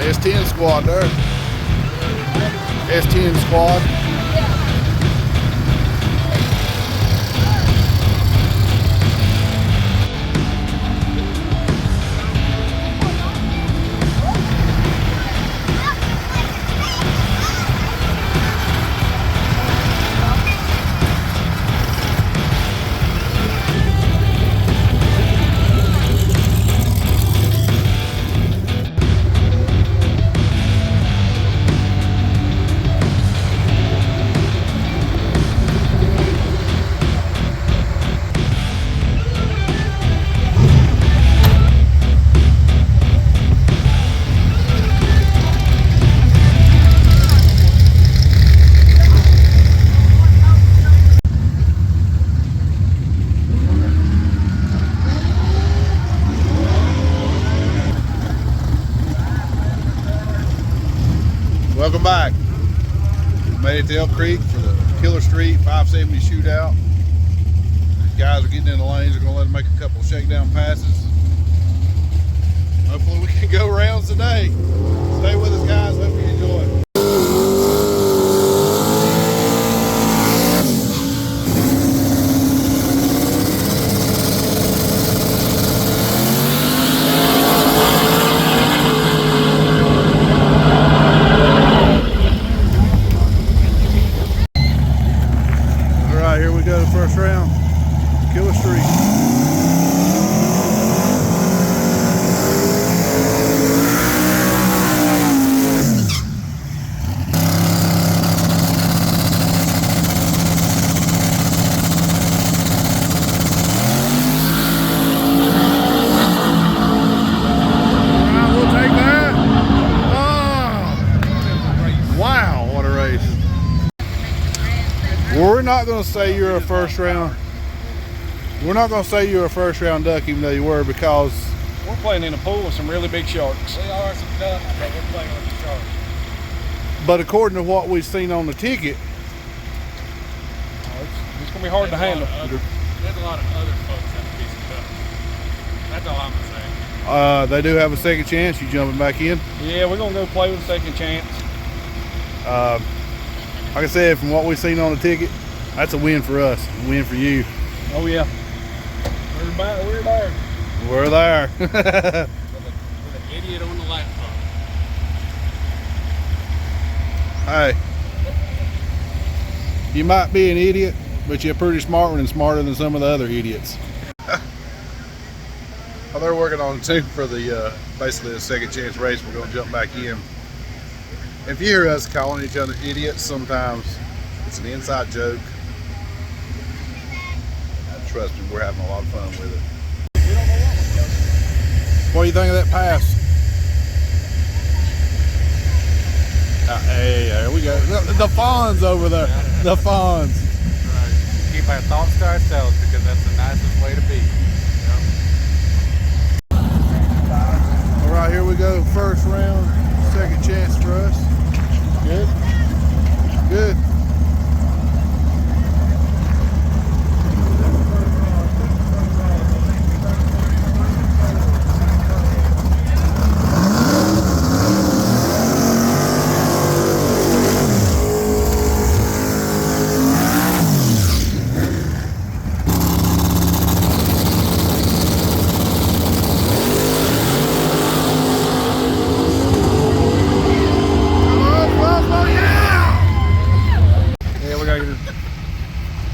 S10 squad there. S10 squad. Welcome back. Made it to Elk Creek for the Killer Street 570 shootout. These guys are getting in the lanes. They're going to let them make a couple of shakedown passes. Hopefully we can go rounds today. Stay with us, guys. Hope you enjoy. Here we go, first round, Killer Street. We'll take that. Oh, wow, what a race. We're not going to say you're a first round. We're not going to say you're a first round duck, even though you were, because we're playing in a pool with some really big sharks. We are some ducks, but we're playing with the sharks. But according to what we've seen on the ticket, it's going to be hard to handle. There's a lot of other folks that can be some ducks. That's all I'm going to say. they do have a second chance. You jumping back in? Yeah, we're going to go play with a second chance. Like I said, from what we've seen on the ticket, that's a win for us, a win for you. Oh yeah, we're there. We're there. With an idiot on the laptop. Hey, you might be an idiot, but you're a pretty smart one and smarter than some of the other idiots. Well, they're working on too for the basically a second chance race. We're going to jump back in. If you hear us calling each other idiots sometimes, it's an inside joke. Trust me, we're having a lot of fun with it. What do you think of that pass? Hey, there we go. The fawns over there. The fawns. Right. Keep our thoughts to ourselves because that's the nicest way to be. All right, here we go. First round, second chance for us. Good. Good.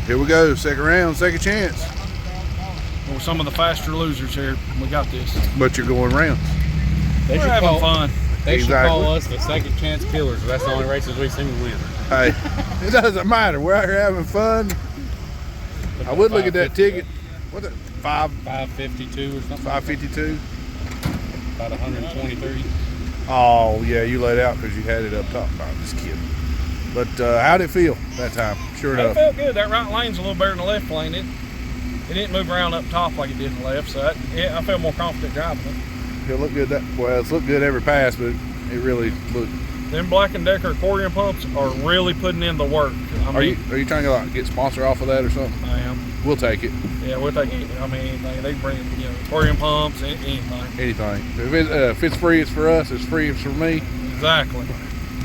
Here we go, second round, second chance. We're some of the faster losers here. We got this. But you're going rounds. We're having fun. They should Exactly. call us the second chance killers. That's the only races we seem to win. Hey, it doesn't matter. We're out here having fun. I would look at that ticket. What's it? 552 or something. 552. About 123. Oh yeah, you laid out because you had it up top. No, I'm just kidding. But how'd it feel that time? Sure It enough. felt good. That right lane's a little better than the left lane. It didn't move around up top like it did in the left, so I felt more confident driving it. It looked good. Well, it's looked good every pass, but it really looked. Them Black & Decker accordion pumps are really putting in the work. Are you trying to like get sponsor off of that or something? I am. We'll take it. Yeah, we'll take it. I mean, anything. They bring, aquarium pumps, anything. Anything. If it's free, it's for us. It's free, it's for me. Exactly.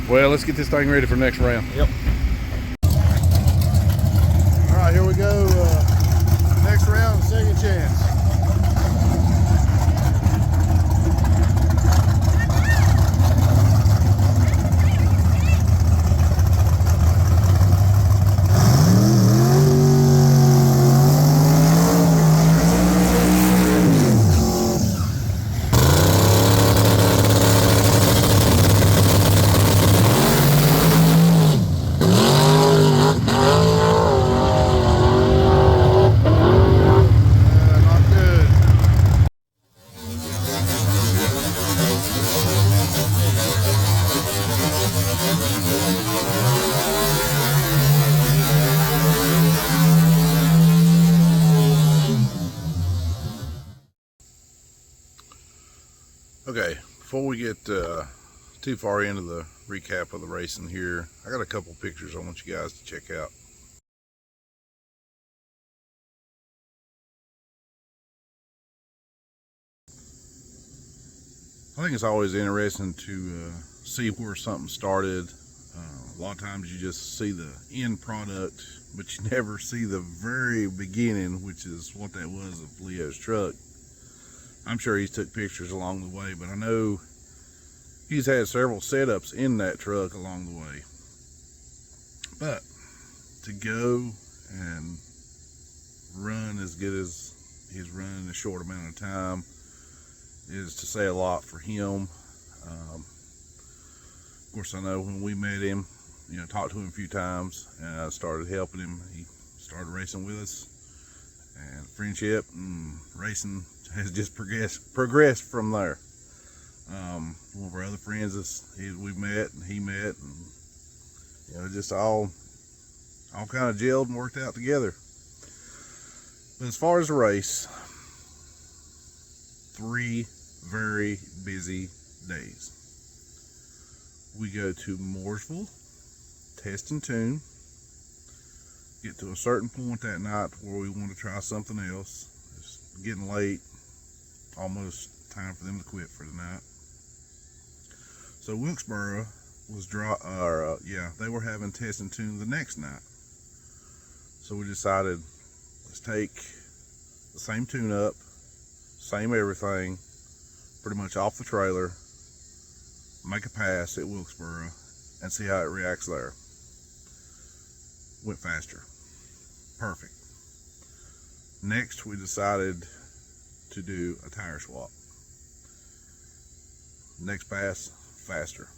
Well, let's get this thing ready for next round. Yep. All right, here we go. Next round, second chance. Okay, before we get too far into the recap of the racing here, I got a couple pictures I want you guys to check out. I think it's always interesting to see where something started. A lot of times you just see the end product, but you never see the very beginning, which is what that was of Leo's truck. I'm sure he's took pictures along the way, but I know he's had several setups in that truck along the way. But to go and run as good as he's run in a short amount of time is to say a lot for him. Of course, I know when we met him, talked to him a few times, and I started helping him. He started racing with us, and friendship and racing has just progressed from there. One of our other friends we met and he met, and just all kind of gelled and worked out together. But as far as the race, 3 very busy days. We go to Mooresville, test and tune, get to a certain point that night where we want to try something else. It's getting late, almost time for them to quit for the night. So Wilkesboro was they were having test and tune the next night. So we decided, let's take the same tune up, same everything, pretty much off the trailer, make a pass at Wilkesboro and see how it reacts there. Went faster. Perfect. Next, we decided to do a tire swap. Next pass, faster.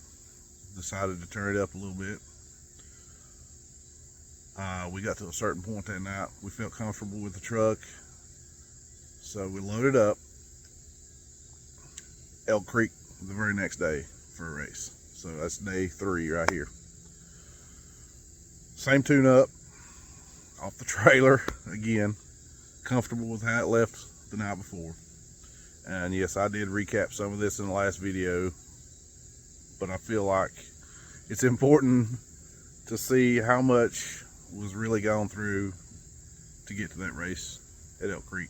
Decided to turn it up a little bit. We got to a certain point that night. We felt comfortable with the truck, so we loaded up. Elk Creek the very next day for a race. So that's day 3 right here. Same tune up, off the trailer again. Comfortable with how it left the night before. And yes, I did recap some of this in the last video, but I feel like it's important to see how much was really gone through to get to that race at Elk Creek.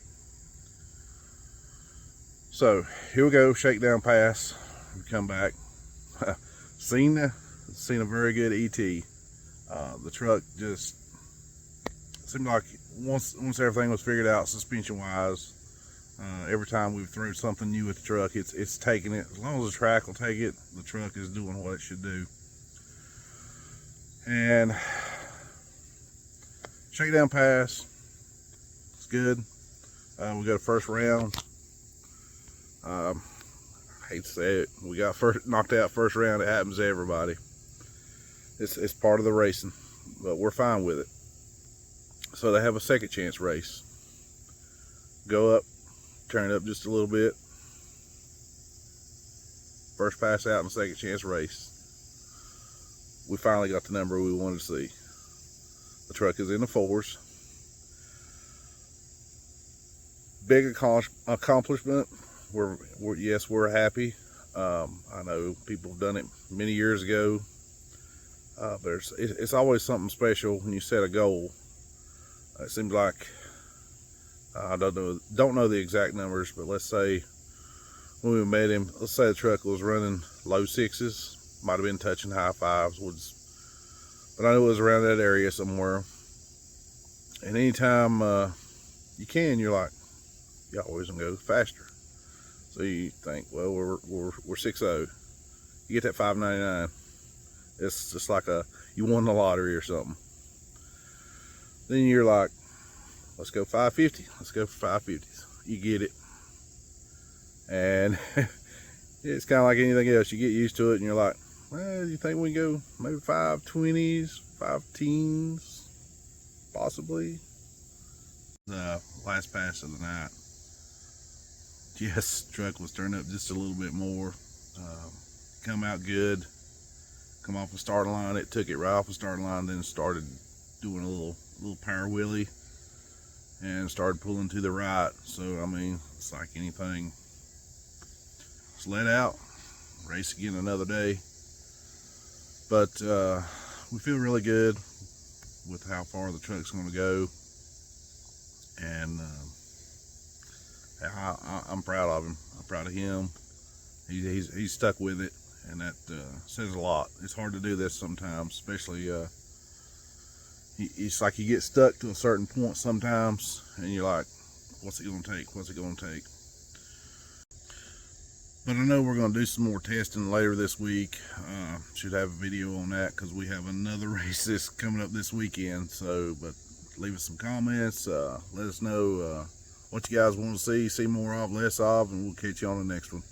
So here we go, Shakedown Pass. We come back. seen a very good ET. The truck just seemed like once everything was figured out suspension wise, every time we've thrown something new at the truck, it's taking it. As long as the track will take it, the truck is doing what it should do. And Shakedown Pass, it's good. We got a first round. I hate to say it, we got knocked out first round. It happens to everybody. It's part of the racing, but we're fine with it. So they have a second chance race. Go up, turn it up just a little bit. First pass out in the second chance race. We finally got the number we wanted to see. The truck is in the 4s. Big accomplishment. We're happy. I know people have done it many years ago, but it's always something special when you set a goal. It seems like I don't know the exact numbers, but let's say when we met him, let's say the truck was running low 6s, might have been touching high 5s, but I know it was around that area somewhere. And anytime you can, you're like, you always gonna go faster. So you think, well, we're 6.0. You get that 5.99. It's just like you won the lottery or something. Then you're like, let's go 550. Let's go for 550s. You get it, and it's kind of like anything else. You get used to it, and you're like, well, you think we can go maybe 520s, 510s, possibly. The last pass of the night. Yes, truck was turned up just a little bit more. Come out good. Come off the starting line. It took it right off the starting line, then started doing a little power wheelie and started pulling to the right. So I mean, it's like anything. Just let out, race again another day. But we feel really good with how far the truck's going to go, and I'm proud of him. I'm proud of him. He's stuck with it, and that says a lot. It's hard to do this sometimes, especially it's like you get stuck to a certain point sometimes, and you're like, what's it going to take? What's it going to take? But I know we're going to do some more testing later this week. Should have a video on that because we have another race that's coming up this weekend. So, but leave us some comments. Let us know what you guys want to see more of, less of, and we'll catch you on the next one.